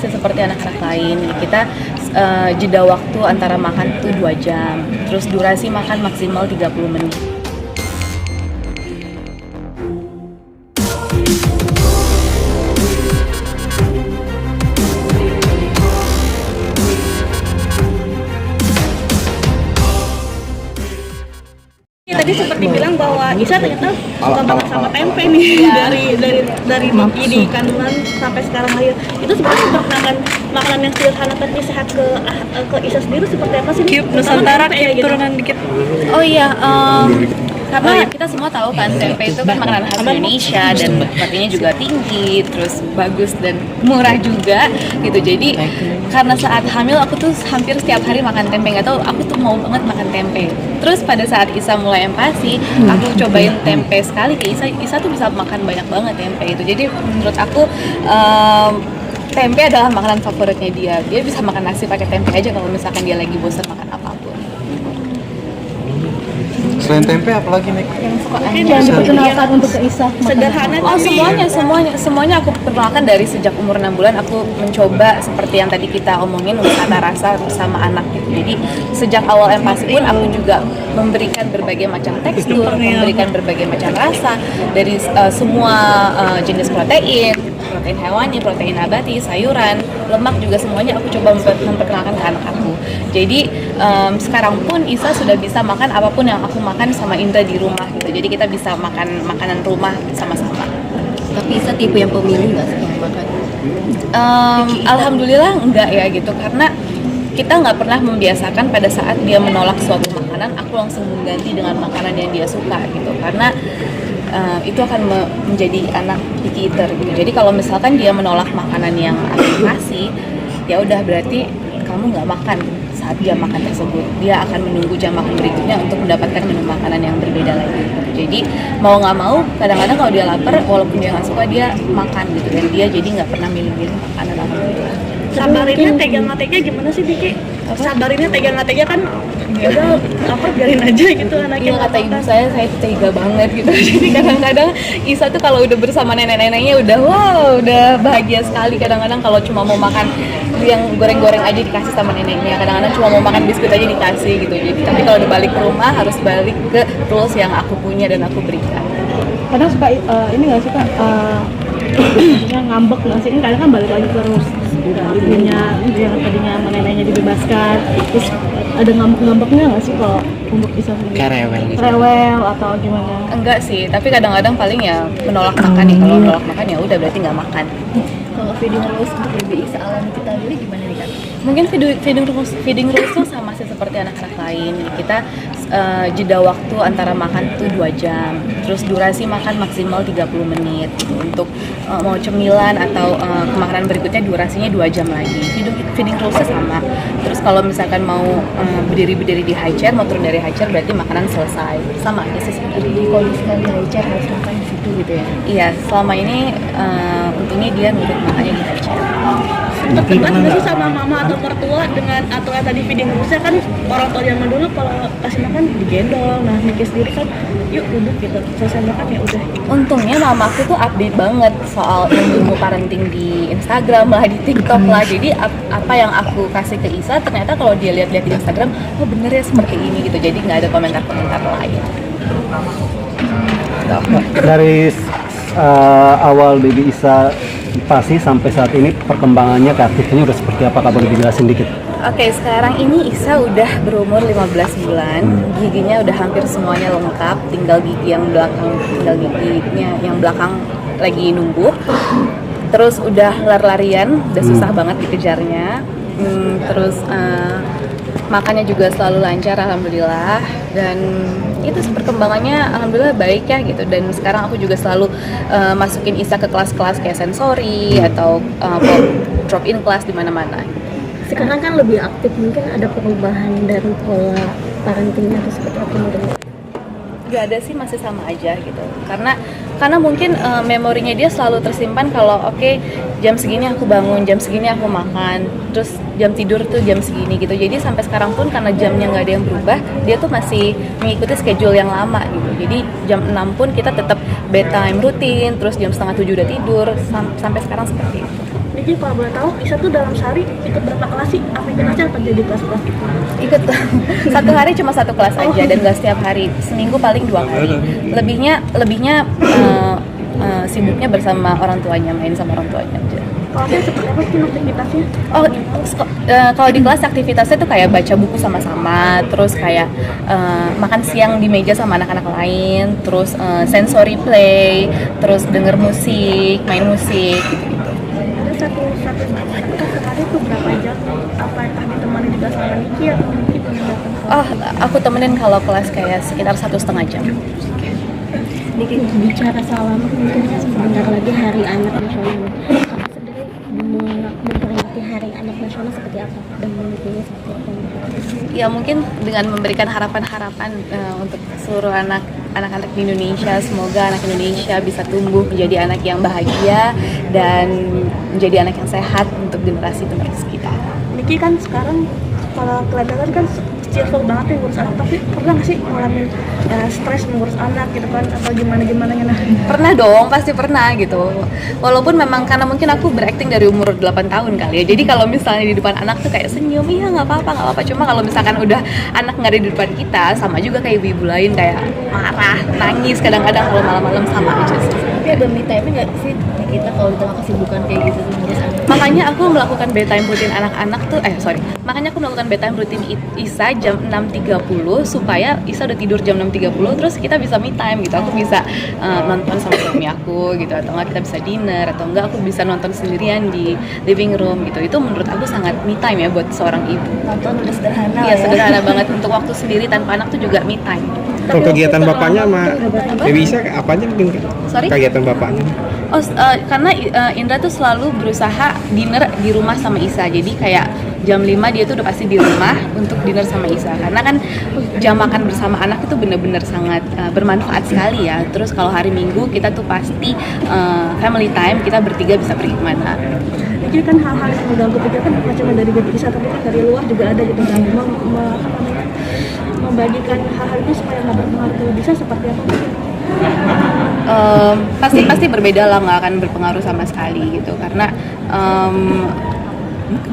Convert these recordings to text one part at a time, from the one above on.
masih seperti anak-anak lain. Kita jeda waktu antara makan tuh 2 jam, terus durasi makan maksimal 30 menit. Tadi sempat dibilang bahwa Isa ternyata suka banget sama tempe nih dari bayi di kandungan sampai sekarang lahir. Itu sebenarnya makanan yang sederhana tapi sehat ke Isa sendiri seperti apa sih? Cube Nusantara kayak turunan dikit. Oh iya, karena kita semua tahu kan tempe itu kan makanan khas Indonesia dan proteinnya juga tinggi, terus bagus dan murah juga gitu. Jadi karena saat hamil aku tuh hampir setiap hari makan tempe, nggak tahu aku tuh mau banget makan tempe. Terus pada saat Isa mulai empati, aku cobain tempe sekali ke Isa tuh bisa makan banyak banget tempe itu. Jadi menurut aku tempe adalah makanan favoritnya dia. Dia bisa makan nasi pakai tempe aja kalau misalkan dia lagi bosan makan apapun. Selain tempe apalagi nih? Yang diperkenalkan untuk ke Isa sederhana. Oh semuanya aku perkenalkan dari sejak umur 6 bulan. Aku mencoba seperti yang tadi kita omongin wisata rasa bersama anak gitu. Jadi sejak awal empati pun aku juga memberikan berbagai macam tekstur, memberikan berbagai macam rasa dari semua jenis protein hewani, protein nabati, sayuran, lemak juga semuanya aku coba memperkenalkan ke anak aku. Jadi sekarang pun Isa sudah bisa makan apapun yang aku makan sama Indra di rumah gitu. Jadi kita bisa makan makanan rumah sama-sama. Tapi Isa tipe yang pemilih nggak sih yang makan? Alhamdulillah enggak ya gitu, karena kita nggak pernah membiasakan pada saat dia menolak suatu makanan, aku langsung mengganti dengan makanan yang dia suka gitu. Karena itu akan menjadi anak picky eater gitu. Jadi kalau misalkan dia menolak makanan yang aku kasih, ya udah berarti kamu nggak makan saat dia makan tersebut. Dia akan menunggu jam makan berikutnya untuk mendapatkan menu makanan yang berbeda lagi. Jadi mau nggak mau, kadang-kadang kalau dia lapar, walaupun dia nggak suka, dia makan gitu. Dan dia jadi nggak pernah milih-milih makanan apa. Sabarinnya tega nggak tega gimana sih Diki? Sabarinnya tega nggak tega kan? Ya udah lapar biarin aja gitu anaknya. Iya, kata ibu saya tega banget gitu. Jadi kadang-kadang Isa tuh kalau udah bersama nenek-neneknya udah bahagia sekali. Kadang-kadang kalau cuma mau makan yang goreng-goreng aja dikasih sama neneknya. Kadang-kadang cuma mau makan biskuit aja dikasih gitu. Jadi tapi kalau udah balik ke rumah harus balik ke rules yang aku punya dan aku berikan. Kadang suka ini nggak sih Kak? Maksudnya ngambek nggak sih? Kadang kan balik lagi terus ibunya yang tadinya sama neneknya dibebaskan, terus ada ngambek-ngambeknya nggak sih kalau untuk Isa sendiri? Kayak Rewel atau gimana? Enggak sih, tapi kadang-kadang paling ya menolak makan nih. Kalau menolak makan ya udah berarti nggak makan. Kalau feeding rules untuk lebih Isa alami kita dulu gimana nih Kak? Mungkin feeding rules-nya sama sih seperti anak-anak lain. Kita jeda waktu antara makan tuh 2 jam, terus durasi makan maksimal 30 menit gitu. Untuk mau cemilan atau makanan berikutnya durasinya 2 jam lagi. Feeding rules-nya sama. Terus kalau misalkan mau berdiri di high chair, mau turun dari high chair berarti makanan selesai. Sama aja sih sebenarnya. Jadi kalau misalkan di high chair harus makan di situ gitu ya? Iya, selama ini untungnya dia nurut makannya di high chair. Sempat debat nggak sih sama mama atau mertua dengan aturan tadi feeding rulesnya kan orang tua zaman dulu kalau kasih makan digendong, nah Niki sendiri kan yuk duduk gitu selesai makan ya udah. Untungnya mamaku tuh update banget soal ilmu parenting di Instagram lah, di TikTok lah. Jadi apa yang aku kasih ke Isa ternyata kalau dia lihat-lihat di Instagram, oh bener ya seperti ini gitu. Jadi nggak ada komentar-komentar lain. Dari awal baby Isa pasti sampai saat ini perkembangannya keaktifnya udah seperti apa, Kak, boleh dijelasin dikit? Oke, sekarang ini Isa udah berumur 15 bulan, giginya udah hampir semuanya lengkap, tinggal giginya yang belakang lagi numbuh. Terus udah lari-larian, udah susah banget dikejarnya. Terus makannya juga selalu lancar alhamdulillah, dan itu perkembangannya alhamdulillah baik ya gitu. Dan sekarang aku juga selalu masukin Isa ke kelas-kelas kayak sensori atau drop in kelas di mana-mana. Sekarang kan lebih aktif, mungkin ada perubahan dari pola parentingnya atau seperti apa menurut? Gak ada sih, masih sama aja gitu. Karena mungkin memorinya dia selalu tersimpan kalau oke, jam segini aku bangun, jam segini aku makan, terus jam tidur tuh jam segini gitu. Jadi sampai sekarang pun karena jamnya nggak ada yang berubah, dia tuh masih mengikuti schedule yang lama gitu. Jadi jam 6 pun kita tetap bedtime rutin, terus jam setengah 7 udah tidur, sampai sekarang seperti itu. Niki kalau boleh tahu, Isa tuh dalam sehari ikut berapa kelas sih? Aktivitasnya apa jadi kelas-kelas gitu? Ikut satu hari cuma satu kelas aja dan nggak setiap hari, seminggu paling 2 kali. Lebihnya sibuknya bersama orang tuanya, main sama orang tuanya aja. Kelasnya seperti apa sih aktivitasnya? Kalau di kelas aktivitasnya tuh kayak baca buku sama-sama, terus kayak makan siang di meja sama anak-anak lain, terus sensory play, terus denger musik, main musik gitu-gitu. Ada satu sehari tuh berapa jam? Apakah ditemani juga sama Niki atau Niki meninggalkan? Oh, aku temenin kalau kelas kayak sekitar 1,5 jam. Niki bicara soal mungkin sebentar lagi Hari Anak Nasional. Kakak sendiri memperingati Hari Anak Nasional seperti apa dan memilikinya seperti apa? Ya mungkin dengan memberikan harapan-harapan untuk seluruh anak-anak di Indonesia, semoga anak Indonesia bisa tumbuh menjadi anak yang bahagia dan menjadi anak yang sehat untuk generasi penerus kita. Niki kan sekarang kalau kelihatan kan cheerful banget ya ngurus anak, tapi pernah nggak sih ngalamin stres mengurus anak gitu kan, atau gimana nah? Pernah dong, pasti pernah gitu. Walaupun memang karena mungkin aku berakting dari umur 8 tahun kali ya. Jadi kalau misalnya di depan anak tuh kayak senyum, iya nggak apa-apa. Cuma kalau misalkan udah anak nggak ada di depan kita, sama juga kayak ibu-ibu lain kayak marah, nangis kadang-kadang kalau malam-malam sama aja sih. Tapi ada me time nggak sih kita kalau di tengah kesibukan kayak gitu ngurus anak? Makanya aku melakukan bedtime rutin anak-anak tuh, makanya aku melakukan bedtime rutin Isa jam 6.30 supaya Isa udah tidur jam 6.30, terus kita bisa me time gitu. Aku bisa nonton sama suami aku gitu, atau enggak kita bisa dinner, atau enggak aku bisa nonton sendirian di living room gitu. Itu menurut aku sangat me time ya buat seorang ibu. Nonton udah sederhana Iya, sederhana banget untuk waktu sendiri tanpa anak tuh juga me time. Kalau kegiatan bapaknya sama Dewi Isa apa aja mungkin? Sorry? Kegiatan bapaknya. Karena Indra tuh selalu berusaha dinner di rumah sama Isa. Jadi kayak jam 5 dia tuh udah pasti di rumah untuk dinner sama Isa. Karena kan jam makan bersama anak itu bener-bener sangat bermanfaat sekali ya. Terus kalau hari Minggu kita tuh pasti family time, kita bertiga bisa pergi kemana. Jadi kan hal-hal yang mengganggu pikiran kan macam dari diri Isa, tapi kan dari luar juga ada gitu, dan membagikan hal-hal itu supaya nggak berpengaruh ke bisa seperti apa? Pasti berbeda lah, nggak akan berpengaruh sama sekali gitu, karena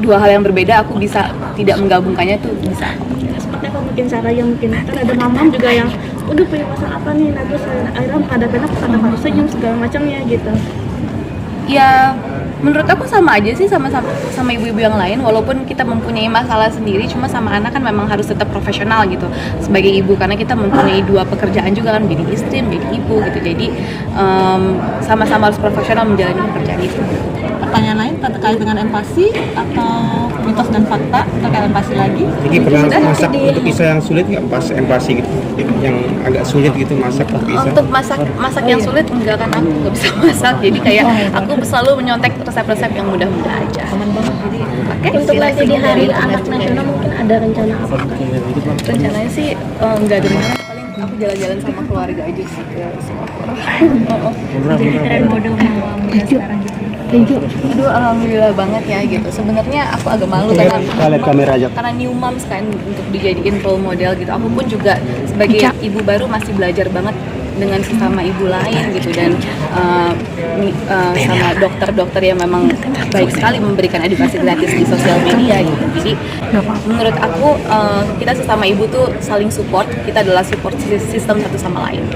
dua hal yang berbeda aku bisa tidak menggabungkannya tuh bisa. Seperti apa mungkin cara yang mungkin kan ada mamam juga yang udah punya masalah apa nih, nah terus akhirnya menghadapi anak karena harus senyum segala macamnya gitu. Ya menurut aku sama aja sih sama ibu-ibu yang lain, walaupun kita mempunyai masalah sendiri, cuma sama anak kan memang harus tetap profesional gitu sebagai ibu, karena kita mempunyai 2 pekerjaan juga kan, menjadi istri, menjadi ibu gitu. Jadi sama-sama harus profesional menjalani pekerjaan itu. Pertanyaan lain terkait dengan empati atau mitos dan fakta terkait empati lagi? Jadi pernah masak untuk Isa yang sulit nggak pas empati gitu, yang agak sulit gitu masak untuk Isa? Untuk masak yang sulit enggak, kan aku nggak bisa masak, jadi kayak aku selalu menyontek resep-resep yang mudah-mudah aja. Untuk nanti di Hari Anak Nasional mungkin ada rencana apa? Rencananya sih nggak ada rencana, paling aku jalan-jalan sama keluarga aja sih ke Singapura. Keren bodoh muda sekarang gitu. Aduh, alhamdulillah banget ya gitu. Sebenarnya aku agak malu karena Lihat kamera aja. karena new moms kan untuk dijadiin role model gitu. Aku pun juga sebagai ibu baru masih belajar banget dengan sesama ibu lain gitu, dan sama dokter-dokter yang memang baik sekali memberikan edukasi gratis di sosial media gitu. Jadi menurut aku kita sesama ibu tuh saling support, kita adalah support system satu sama lain.